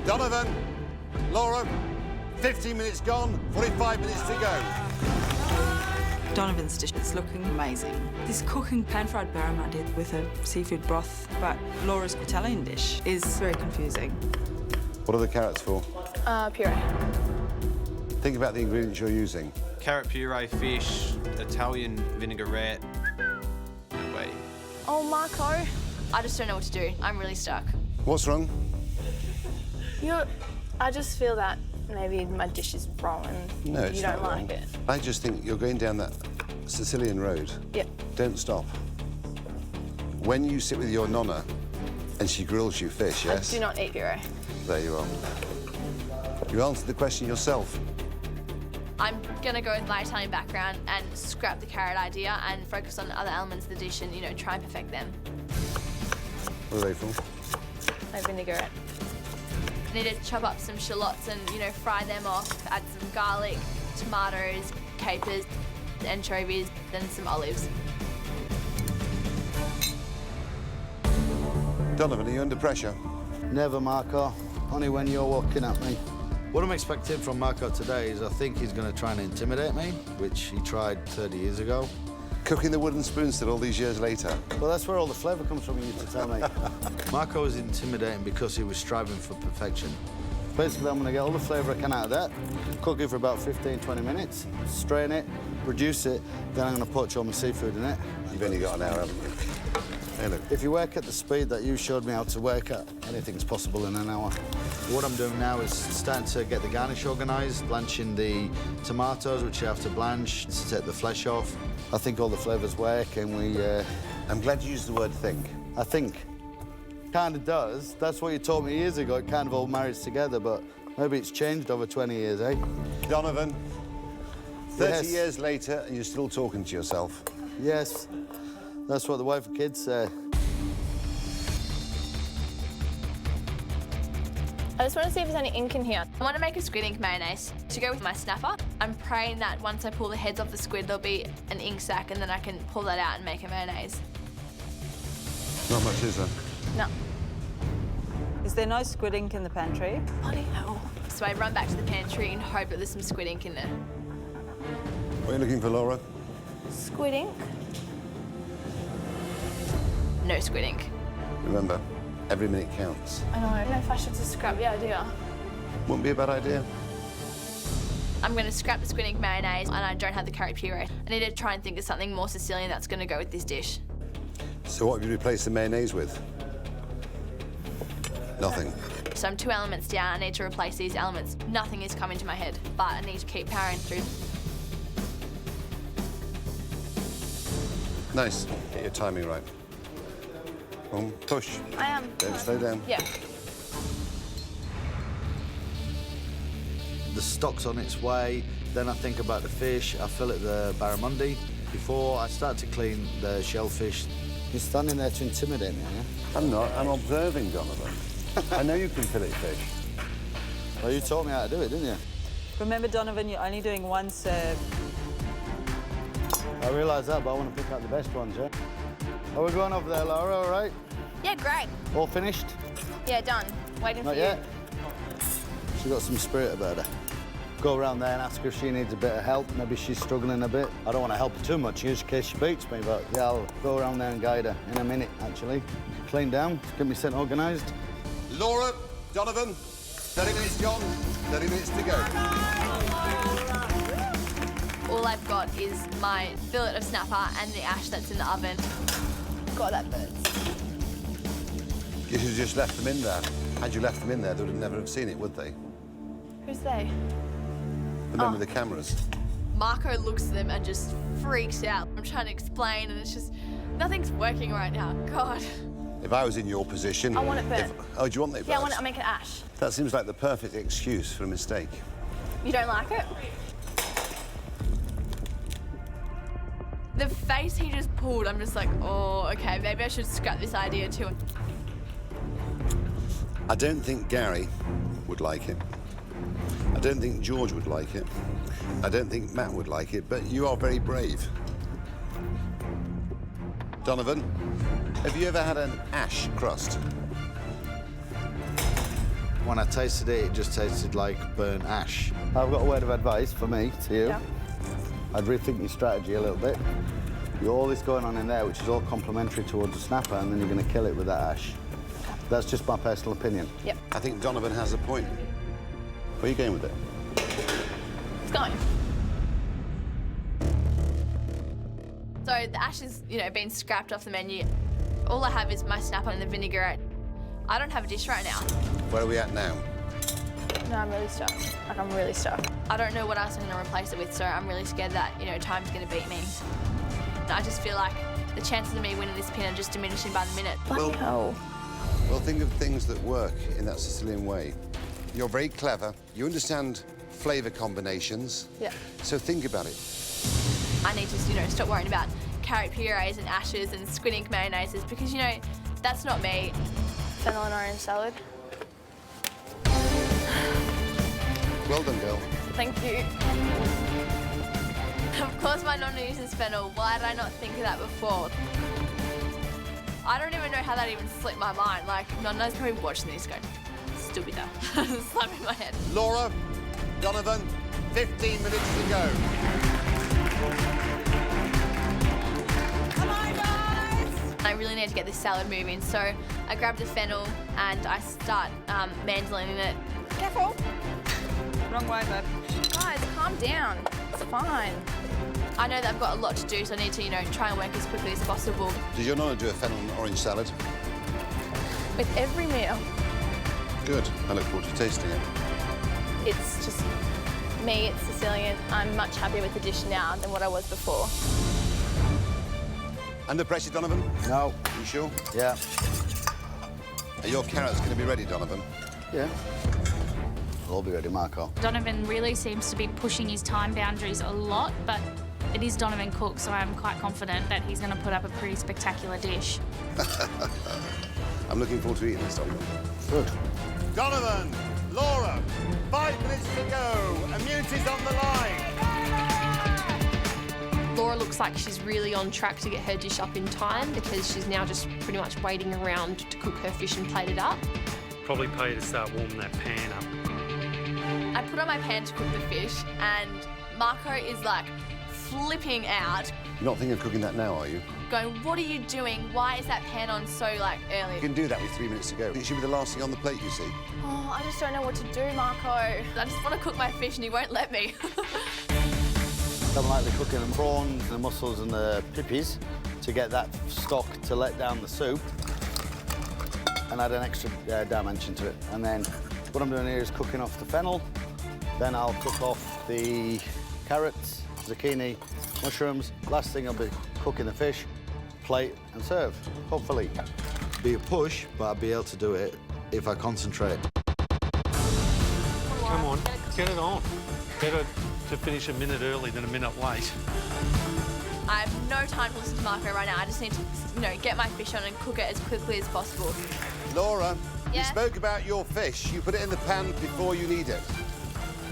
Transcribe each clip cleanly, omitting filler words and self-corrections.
Donovan, Laura, 15 minutes gone, 45 minutes to go. Donovan's dish is looking amazing. This cooking pan-fried barramundi with a seafood broth, but Laura's Italian dish is very confusing. What are the carrots for? Puree. Think about the ingredients you're using. Carrot puree, fish, Italian vinaigrette. Wait. Oh, Marco. I just don't know what to do. I'm really stuck. What's wrong? I just feel that maybe my dish is wrong and No, it's you don't not like wrong. it. I just think you're going down that Sicilian road. Yep. Don't stop. When you sit with your nonna and she grills you fish, yes? I do not eat puree. There you are. You answered the question yourself. I'm gonna go with my Italian background and scrap the carrot idea and focus on the other elements of the dish and, you know, try and perfect them. What are they for? My vinaigrette. I need to chop up some shallots and, you know, fry them off, add some garlic, tomatoes, capers, anchovies, then some olives. Donovan, are you under pressure? Never, Marco. Only when you're walking at me. What I'm expecting from Marco today is I think he's going to try and intimidate me, which he tried 30 years ago. Cooking the wooden spoon still all these years later. Well, that's where all the flavour comes from, you used to tell me. Marco was intimidating because he was striving for perfection. Basically, I'm going to get all the flavour I can out of that, cook it for about 15, 20 minutes, strain it, reduce it, then I'm going to poach all my seafood in it. You've only got an hour, haven't you? Hey, look. If you work at the speed that you showed me how to work at, anything's possible in an hour. What I'm doing now is starting to get the garnish organised, blanching the tomatoes, which you have to blanch to take the flesh off. I think all the flavours work, and I'm glad you used the word think. I think. Kind of does. That's what you taught me years ago. It kind of all marries together, but maybe it's changed over 20 years, eh? Donovan, 30 Yes. years later and you're still talking to yourself. Yes. That's what the wife and kids say. I just want to see if there's any ink in here. I want to make a squid ink mayonnaise to go with my snapper. I'm praying that once I pull the heads off the squid, there'll be an ink sac and then I can pull that out and make a mayonnaise. Not much, is there? No. Is there no squid ink in the pantry? Bloody hell. So I run back to the pantry and hope that there's some squid ink in there. What are you looking for, Laura? Squid ink? No squid ink. Remember, every minute counts. I know. I don't know if I should just scrap the idea. Wouldn't be a bad idea. I'm going to scrap the squid ink mayonnaise and I don't have the carrot puree. I need to try and think of something more Sicilian that's going to go with this dish. So what have you replaced the mayonnaise with? Nothing. So I'm 2 elements down. I need to replace these elements. Nothing is coming to my head, but I need to keep powering through. Nice. Get your timing right. Push. I am. Don't slow down. Yeah. The stock's on its way, then I think about the fish, I fillet the barramundi. Before I start to clean the shellfish. You're standing there to intimidate me, yeah? I'm not. I'm observing, Donovan. I know you can fillet fish. Well, you taught me how to do it, didn't you? Remember, Donovan, you're only doing one serve. I realise that, but I want to pick out the best ones, yeah? Are we going over there, Laura, all right? Yeah, great. All finished? Yeah, done. Waiting Not for yet? you. She's got some spirit about her. Go around there and ask her if she needs a bit of help. Maybe she's struggling a bit. I don't want to help her too much in case she beats me, but yeah, I'll go around there and guide her in a minute, actually. Clean down, get me set organised. Laura, Donovan, 30 minutes gone, 30 minutes to go. All I've got is my fillet of snapper and the ash that's in the oven. God, that burns. You should have just left them in there. Had you left them in there, they would have never have seen it, would they? Who's they? The men with the cameras. Marco looks at them and just freaks out. I'm trying to explain and it's just, nothing's working right now. God. If I was in your position... I want it burnt. Oh, do you want it burnt? Yeah, I want it, I'll make it ash. That seems like the perfect excuse for a mistake. You don't like it? The face he just pulled, I'm just like, oh, okay, maybe I should scrap this idea too. I don't think Gary would like it. I don't think George would like it. I don't think Matt would like it, but you are very brave. Donovan, have you ever had an ash crust? When I tasted it, it just tasted like burnt ash. I've got a word of advice for me to you. Yeah. I'd rethink your strategy a little bit. You've all this going on in there, which is all complementary towards the snapper, and then you're going to kill it with that ash. That's just my personal opinion. Yep. I think Donovan has a point. Where are you going with it? It's going. So the ash is, you know, being scrapped off the menu. All I have is my snapper and the vinaigrette. I don't have a dish right now. Where are we at now? No, I'm really stuck. Like, I'm really stuck. I don't know what else I'm going to replace it with, so I'm really scared that, you know, time's going to beat me. I just feel like the chances of me winning this pin are just diminishing by the minute. Well- Bloody hell. Well, think of things that work in that Sicilian way. You're very clever. You understand flavour combinations. Yeah. So think about it. I need to, you know, stop worrying about carrot purees and ashes and squid ink mayonnaises because, you know, that's not me. Fennel and orange salad. Well done, girl. Thank you. Of course my nonna uses fennel. Why did I not think of that before? I don't even know how that even slipped my mind. Like, nonna's probably watching this going, still be there. Slapping my head. Laura, Donovan, 15 minutes to go. Come on, guys! I really need to get this salad moving, so I grab the fennel and I start mandolining it. Careful! Wrong way, babe. Guys, calm down. It's fine. I know that I've got a lot to do, so I need to, you know, try and work as quickly as possible. Does your nonna do a fennel and orange salad? With every meal, Good. I look forward to tasting it. it's just me, it's Sicilian. I'm much happier with the dish now than what I was before. Under pressure, Donovan? No. You sure? Yeah. Are your carrots going to be ready, Donovan? Yeah. We'll all be ready, Marco. Donovan really seems to be pushing his time boundaries a lot, but it is Donovan Cooke, so I'm quite confident that he's going to put up a pretty spectacular dish. I'm looking forward to eating this, Donovan. Good. Donovan, Laura, 5 minutes to go. Immunity's on the line. Laura looks like she's really on track to get her dish up in time because she's now just pretty much waiting around to cook her fish and plate it up. Probably pay to start warming that pan up. I put on my pan to cook the fish, and Marco is like flipping out, You're not thinking of cooking that now, are you? going, what are you doing? Why is that pan on so, like, early? You can do that with 3 minutes to go. It should be the last thing on the plate, you see. Oh, I just don't know what to do, Marco. I just want to cook my fish and he won't let me. I'm lightly cooking the prawns, the mussels and the pippies to get that stock to let down the soup and add an extra dimension to it. And then what I'm doing here is cooking off the fennel. Then I'll cook off the carrots, zucchini, mushrooms. Last thing I'll be cooking the fish, plate and serve, hopefully. Be a push, but I'll be able to do it if I concentrate. Come on, get it on. Better to finish a minute early than a minute late. I have no time to listen to Marco right now. I just need to, you know, get my fish on and cook it as quickly as possible. Laura, you Yeah? spoke about your fish. You put it in the pan before you need it.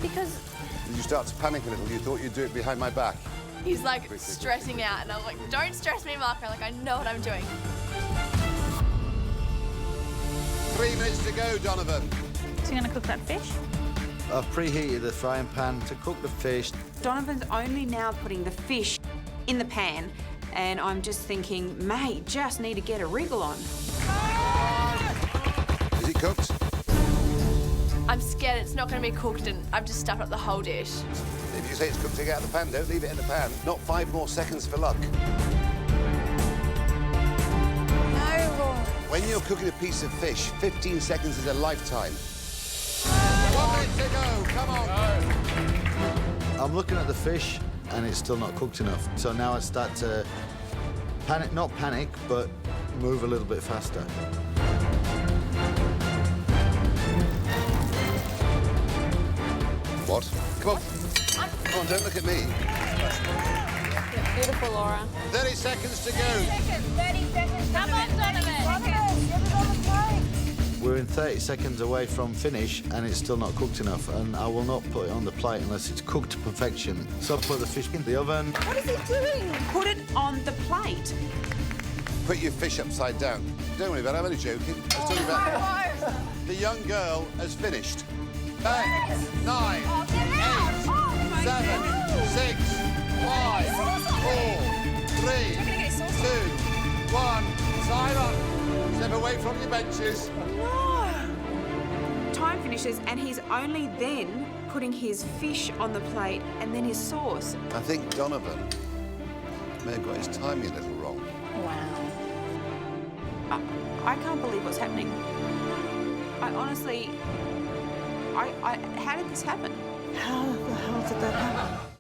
Because Did you start to panic a little? You thought you'd do it behind my back. he's, like, stressing out. And I'm like, don't stress me, Marco. Like, I know what I'm doing. 3 minutes to go, Donovan. So you're going to cook that fish? I've preheated the frying pan to cook the fish. Donovan's only now putting the fish in the pan, and I'm just thinking, mate, just need to get a wriggle on. Is it cooked? I'm scared it's not going to be cooked and I've just stuffed up the whole dish. If you say it's cooked, take it out of the pan. Don't leave it in the pan. Not 5 more seconds for luck. No. When you're cooking a piece of fish, 15 seconds is a lifetime. 1 minute to go. Come on. I'm looking at the fish and it's still not cooked enough. So now I start to panic, not panic, but move a little bit faster. What? Come on. Come on, don't look at me. Beautiful, Laura. 30 seconds to go. 30 seconds. Come on, Donovan. We're in 30 seconds away from finish and it's still not cooked enough, and I will not put it on the plate unless it's cooked to perfection. So I'll put the fish in the oven. What is he doing? Put it on the plate. Put your fish upside down. Don't worry about it, I'm only joking. I was talking about... The young girl has finished. 10, 9, 8, 7, 6, 5, 4, 3, 2, 1. Time up. Step away from your benches. Time finishes and he's only then putting his fish on the plate and then his sauce. I think Donovan may have got his timing a little wrong. Wow. I can't believe what's happening. I honestly... how did this happen? How the hell did that happen?